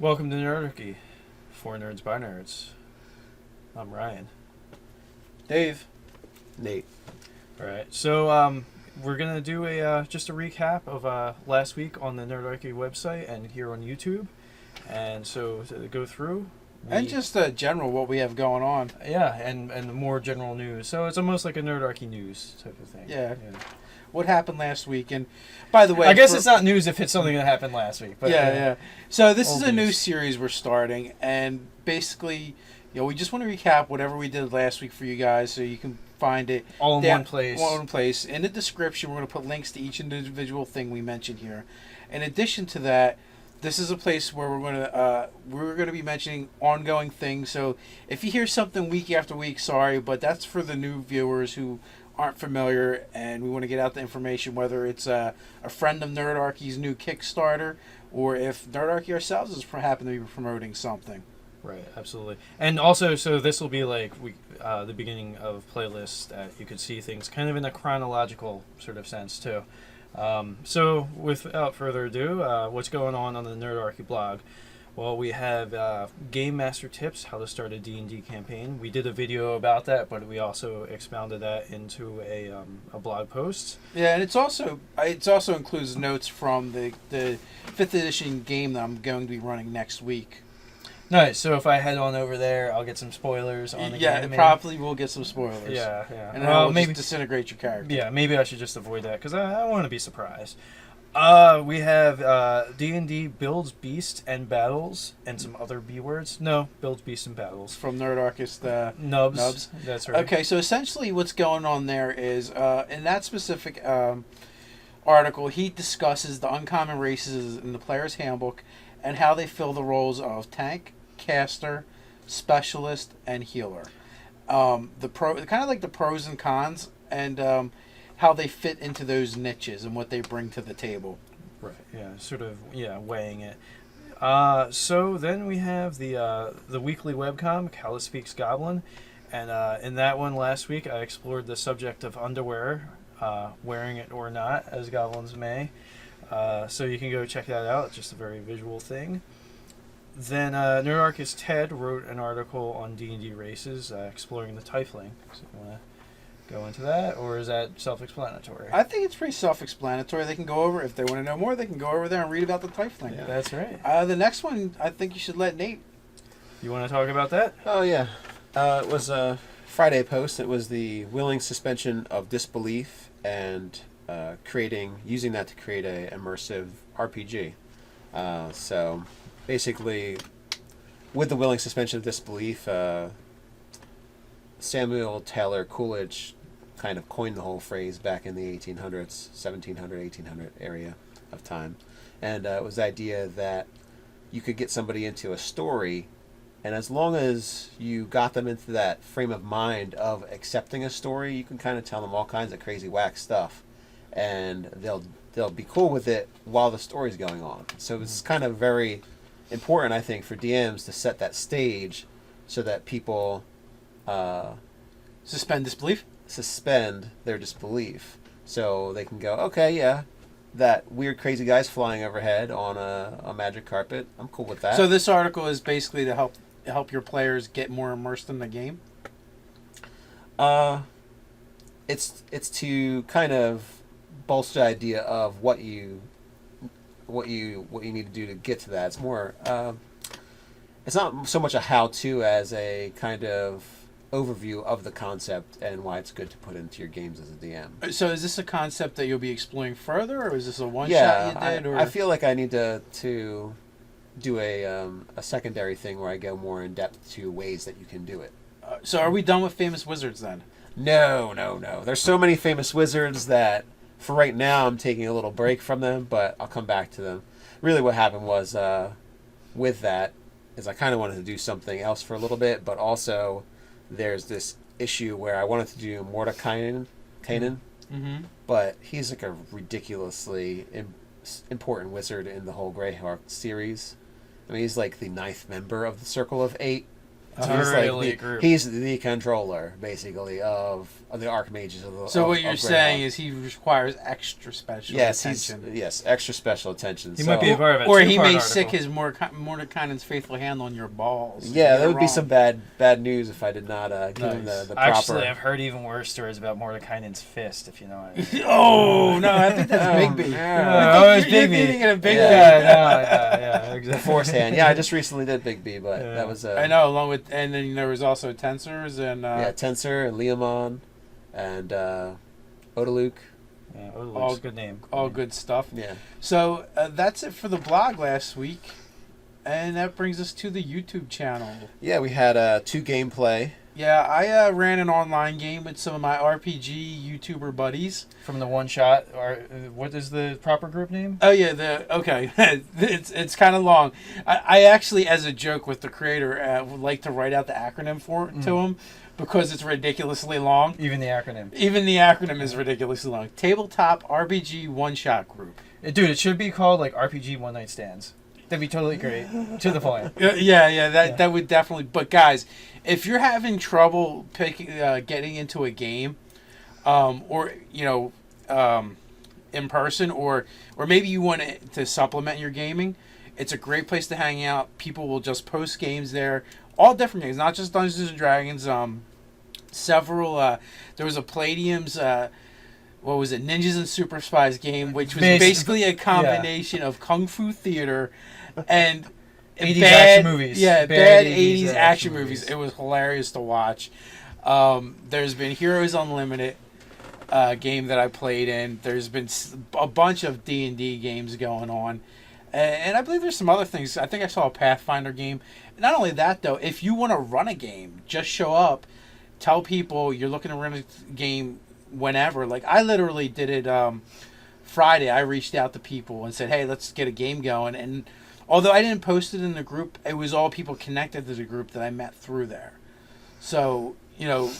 Welcome to Nerdarchy, for nerds by nerds. I'm Ryan. Dave. Nate. All right, so we're gonna do just a recap of last week on the Nerdarchy website and here on YouTube, and so to go through. And just general what we have going on. Yeah, and more general news. So it's almost like a Nerdarchy news type of thing. Yeah. What happened last week? And by the way, I guess it's not news if it's something that happened last week. But yeah. So this is a new news. series we're starting, and basically, we just want to recap whatever we did last week for you guys, so you can find it all in one place. All in one place. In the description, we're going to put links to each individual thing we mentioned here. In addition to that, this is a place where we're going to be mentioning ongoing things. So if you hear something week after week, sorry, but that's for the new viewers who aren't familiar, and we want to get out the information, whether it's a friend of Nerdarchy's new Kickstarter, or if Nerdarchy ourselves is happen to be promoting something. Right, absolutely. And also, so this will be like the beginning of playlists that you could see things kind of in a chronological sort of sense too. So without further ado, what's going on the Nerdarchy blog? Well, we have Game Master Tips, how to start a D&D campaign. We did a video about that, but we also expounded that into a blog post. Yeah, and it also includes notes from the 5th edition game that I'm going to be running next week. Nice. So if I head on over there, I'll get some spoilers on the game. Yeah, probably will get some spoilers. Yeah. And I'll maybe just disintegrate your character. Yeah, maybe I should just avoid that because I want to be surprised. We have D&D Builds, Beasts, and Battles, and some other B words. No, Builds, Beasts, and Battles. From Nerdarchist Nubs. That's right. Okay, so essentially what's going on there is, in that specific article, he discusses the uncommon races in the player's handbook and how they fill the roles of tank, caster, specialist, and healer. Kind of like the pros and cons, and how they fit into those niches and what they bring to the table. Right. Yeah. Sort of. Yeah. Weighing it. So then we have the weekly webcom, Speaks, Goblin, and in that one last week I explored the subject of underwear, wearing it or not, as goblins may. So you can go check that out. It's just a very visual thing. Then Nerdarchy Ted wrote an article on D&D races, exploring the Tiefling. So you want to go into that, or is that self-explanatory? I think it's pretty self-explanatory. They can go over, if they want to know more, they can go over there and read about the Tiefling. Yeah, that's right. The next one, I think you should let Nate. You want to talk about that? Oh, yeah. It was a Friday post. It was the willing suspension of disbelief and using that to create a immersive RPG. So basically, with the willing suspension of disbelief, Samuel Taylor Coolidge kind of coined the whole phrase back in the 1800s, 1700, 1800 area of time. And it was the idea that you could get somebody into a story, and as long as you got them into that frame of mind of accepting a story, you can kind of tell them all kinds of crazy whack stuff, and they'll be cool with it while the story's going on. So it's kind of very important, I think, for DMs to set that stage so that people Suspend disbelief? Suspend their disbelief. So they can go, okay, yeah, that weird crazy guy's flying overhead on a magic carpet. I'm cool with that. So this article is basically to help your players get more immersed in the game? It's to kind of bolster the idea of what you need to do to get to that. It's more it's not so much a how-to as a kind of overview of the concept and why it's good to put into your games as a DM. So is this a concept that you'll be exploring further, or is this a one-shot you did? I feel like I need to do a secondary thing where I go more in depth to ways that you can do it. So are we done with famous wizards then? No. There's so many famous wizards that for right now I'm taking a little break from them, but I'll come back to them. Really what happened was with that is I kind of wanted to do something else for a little bit, but also there's this issue where I wanted to do Mordekainen, but he's like a ridiculously important wizard in the whole Greyhawk series. I mean, he's like the 9th member of the Circle of 8, It's a very elite the, group. he's the controller, basically, of the Archmages of the. So of, what you're of saying Greyhawk. is he requires extra special attention. Extra special attention. He might be a part of a Or he two-part may article. sick his Mordekainen's faithful hand on your balls. Yeah, that would be wrong. some bad news if I did not give him the proper. Actually, I've heard even worse stories about Mordekainen's fist, if you know what I mean. Oh no, I think that's Big B. Oh, it's You're Big B. thinking of Big Yeah, B. exactly. Force hand. Yeah, I just recently did Big B, but Yeah. that was I know, along with, and then there was also Tensors and Tensor and Leomon and Odaluk. Yeah, Odaluk's a good name. all good stuff. Yeah. So that's it for the blog last week, and that brings us to the YouTube channel. Yeah, we had 2 gameplay. Yeah, I ran an online game with some of my RPG YouTuber buddies. From the one shot, or what is the proper group name? Oh yeah, okay. it's kind of long. I actually, as a joke with the creator, would like to write out the acronym to him because it's ridiculously long. Even the acronym. Even the acronym is ridiculously long. Tabletop RPG One Shot Group. Dude, it should be called like RPG One Night Stands. That'd be totally great. To the point. Yeah, that would definitely. But guys, if you're having trouble getting into a game, or in person, or maybe you want to supplement your gaming, it's a great place to hang out. People will just post games there, all different games, not just Dungeons and Dragons. Several. There was a Palladium's. What was it? Ninjas and Super Spies game, which was basically a combination of Kung Fu Theater and 80s action movies. Yeah, Bad bad 80s 80s action movies. It was hilarious to watch. There's been Heroes Unlimited game that I played in. There's been a bunch of D&D games going on. And I believe there's some other things. I think I saw a Pathfinder game. Not only that, though, if you want to run a game, just show up. Tell people you're looking to run a game whenever. Like, I literally did it Friday. I reached out to people and said, hey, let's get a game going. And although I didn't post it in the group, it was all people connected to the group that I met through there. So, I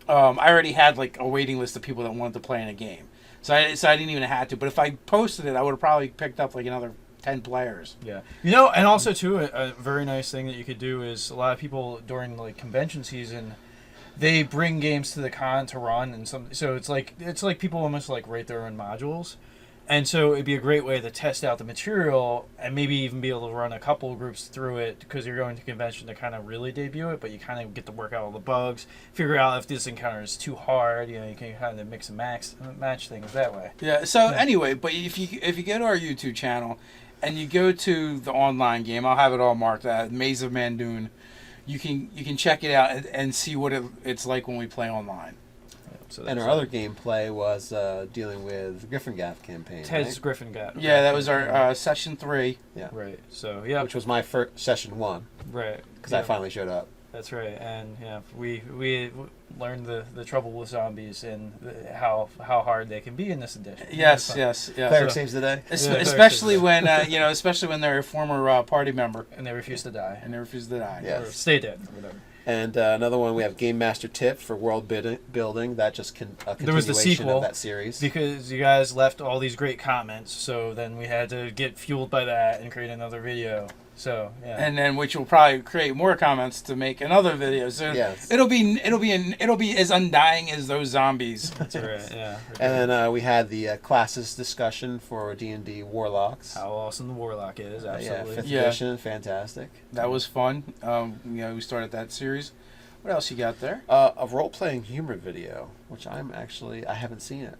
already had like a waiting list of people that wanted to play in a game. So I didn't even have to. But if I posted it, I would have probably picked up like another 10 players. Yeah. And also too, a very nice thing that you could do is a lot of people during like convention season, they bring games to the con to run, and so it's like people almost like write their own modules, and so it'd be a great way to test out the material and maybe even be able to run a couple of groups through it because you're going to convention to kind of really debut it, but you kind of get to work out all the bugs, figure out if this encounter is too hard. You can kind of mix and match things that way. Yeah. So anyway, but if you go to our YouTube channel and you go to the online game, I'll have it all marked out, Maze of Mandoon. You can check it out and see what it's like when we play online. So And our other gameplay was dealing with Griffin-Gaff campaign. Ted's right? Griffin-Gaff. Yeah, that was our session 3. Yeah. Right. So yeah. Which was my first session 1 Right. because I finally showed up. That's right, and yeah, we learned the trouble with zombies and how hard they can be in this edition. Yes. Cleric saves the day. Especially when especially when they're a former party member and they refuse to die, and they refuse to die. Yeah. or stay dead, or whatever. And another one, we have Game Master Tip for world building. That just a continuation There was the sequel of that series. because you guys left all these great comments, so then we had to get fueled by that and create another video. So yeah, And then which will probably create more comments to make another video. So Yes. it'll be as undying as those zombies. that's right. Yeah, And then we had the classes discussion for D&D Warlocks. how awesome the Warlock is, Yeah, absolutely. 5th Yeah. edition, fantastic. That was fun. We started that series. What else you got there? A role-playing humor video, which I haven't seen it.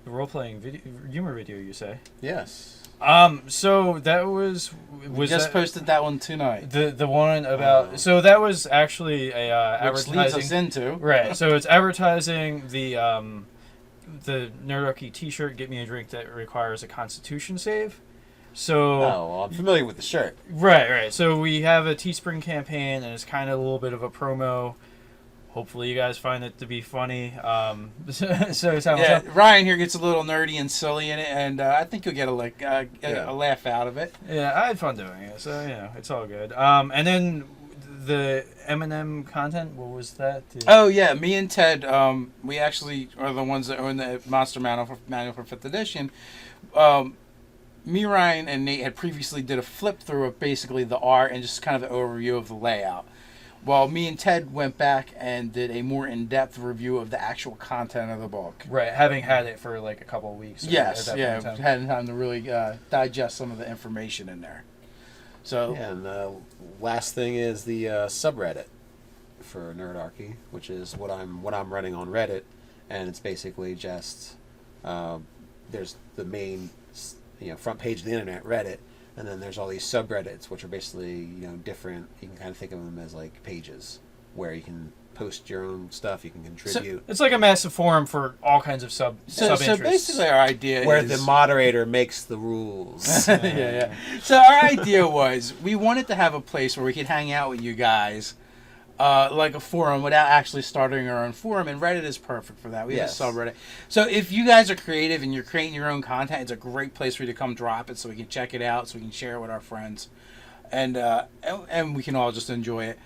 The role-playing humor video, you say? Yes. So that was We just that posted that one tonight. the one about. So that was actually a Which leads advertising. us into Right, so it's advertising the Nerdarchy T-shirt. Get me a drink that requires a Constitution save. So Oh, well, I'm familiar with the shirt. right. So we have a Teespring campaign, and it's kind of a little bit of a promo. Hopefully, you guys find it to be funny. yeah. Ryan here gets a little nerdy and silly in it, and I think you'll get a laugh out of it. Yeah, I had fun doing it, so it's all good. And then the M&M content. What was that? Oh yeah, me and Ted, we actually are the ones that own the Monster Manual for 5th edition. Me, Ryan, and Nate had previously did a flip through of basically the art and just kind of an overview of the layout. Well, me and Ted went back and did a more in-depth review of the actual content of the book. Right, having had it for like a couple of weeks. Yes, at that yeah, point in time. had time to really digest some of the information in there. So, Yeah, and last thing is the subreddit for Nerdarchy, which is what I'm running on Reddit, and it's basically just there's the main front page of the internet, Reddit, and then there's all these subreddits, which are basically different. You can kind of think of them as like pages where you can post your own stuff, you can contribute. It's like a massive forum for all kinds of sub so interests. basically our idea where is... the moderator makes the rules. yeah. So our idea was we wanted to have a place where we could hang out with you guys, like a forum, without actually starting our own forum, and Reddit is perfect for that. We Yes. have a subreddit. So if you guys are creative and you're creating your own content, it's a great place for you to come drop it so we can check it out, so we can share it with our friends, and we can all just enjoy it.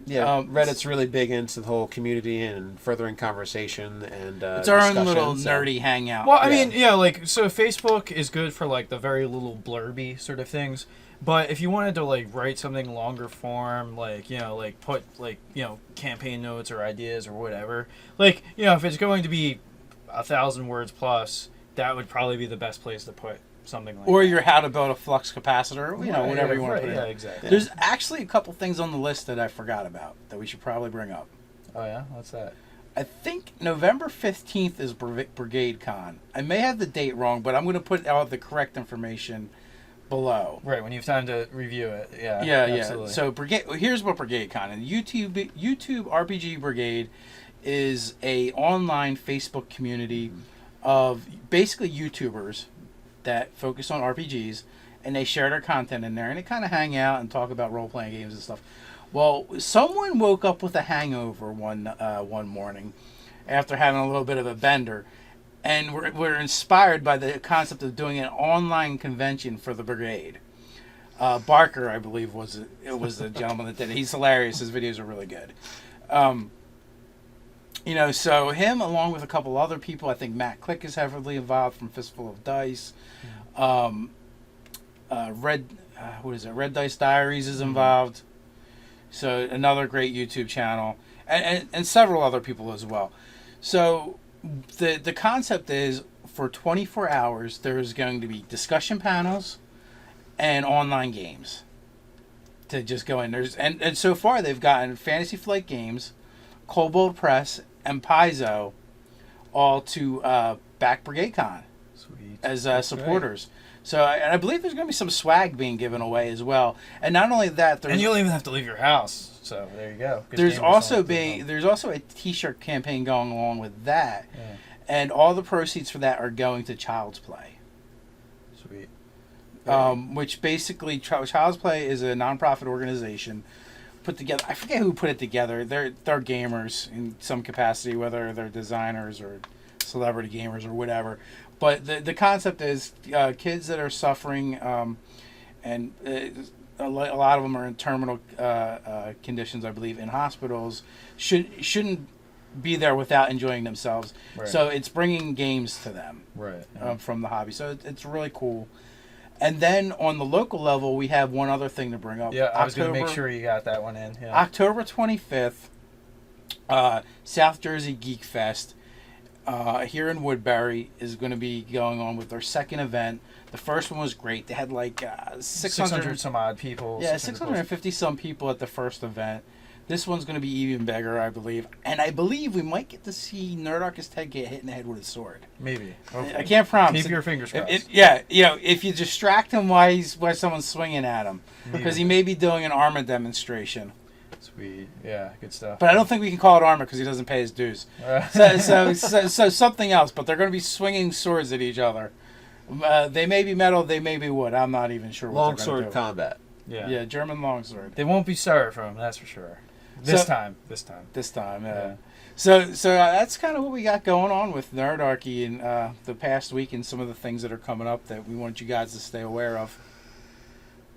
Yeah, Reddit's really big into the whole community and furthering conversation and it's our own discussion, little so- nerdy hangout. Well, I mean, like, so Facebook is good for like the very little blurby sort of things. But if you wanted to like write something longer form, like like put like campaign notes or ideas or whatever, like if it's going to be 1,000 words plus, that would probably be the best place to put something like. Or that. your how to build a flux capacitor, Right, whatever you want right, to put yeah, in. exactly. There's actually a couple things on the list that I forgot about that we should probably bring up. Oh yeah, what's that? I think November 15th is Brigade Con. I may have the date wrong, but I'm going to put out the correct information below. Right, when you have time to review it. Yeah. Yeah. Absolutely. So here's what Brigade Con is. YouTube RPG Brigade is a online Facebook community of basically YouTubers that focus on RPGs, and they share their content in there, and they kind of hang out and talk about role-playing games and stuff. Well, someone woke up with a hangover one morning after having a little bit of a bender, and we're inspired by the concept of doing an online convention for the Brigade. Barker, I believe, was the gentleman that did it. He's hilarious. His videos are really good. So him along with a couple other people, I think Matt Click is heavily involved from Fistful of Dice. Red Dice Diaries is involved. So another great YouTube channel, and several other people as well. So the concept is for 24 hours there's going to be discussion panels and online games to just go in. And so far they've gotten Fantasy Flight Games, Kobold Press, and Paizo all to back Brigade Con Sweet. as supporters. So I believe there's going to be some swag being given away as well. And not only that, And you don't even have to leave your house. So there you go. 'Cause there's gamers also don't have to there's also a T-shirt campaign going along with that, Yeah. and all the proceeds for that are going to Child's Play. Sweet. Which basically Child's Play is a nonprofit organization put together. I forget who put it together. They're gamers in some capacity, whether they're designers or celebrity gamers or whatever. But the concept is kids that are suffering, and a lot of them are in terminal conditions, I believe, in hospitals, shouldn't be there without enjoying themselves. Right. So it's bringing games to them Right. from the hobby. So it's really cool. And then on the local level, we have one other thing to bring up. Yeah, I was going to make sure you got that one in. Yeah. October 25th, South Jersey Geek Fest here in Woodbury is going to be going on with their second event. The first one was great. They had like 600 some odd people. Yeah, 600 650 some people at the first event. This one's going to be even bigger, I believe. And I believe we might get to see Nerdarchy Ted get hit in the head with a sword. Maybe. I can't promise. Keep your fingers crossed. If you distract him while someone's swinging at him, Maybe. because he may be doing an armor demonstration. Sweet. Yeah, good stuff. But I don't think we can call it armor because he doesn't pay his dues. So something else. But they're going to be swinging swords at each other. They may be metal, they may be wood. I'm not even sure what they're going to Longsword do. combat. Yeah, German longsword. They won't be styrofoam, that's for sure. This time. This time, yeah. Yeah. So that's kind of what we got going on with Nerdarchy in the past week, and some of the things that are coming up that we want you guys to stay aware of.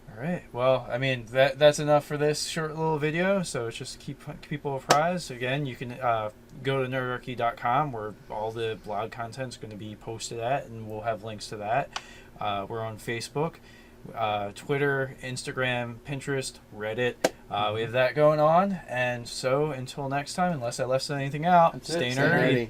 All right. Well, I mean, that's enough for this short little video. So it's just keep people apprised. Again, you can go to nerdarchy.com where all the blog content is going to be posted at, and we'll have links to that. We're on Facebook. Twitter, Instagram, Pinterest, Reddit. We have that going on. And so until next time, unless I left anything out, That's it. stay Stay nerdy. nerdy.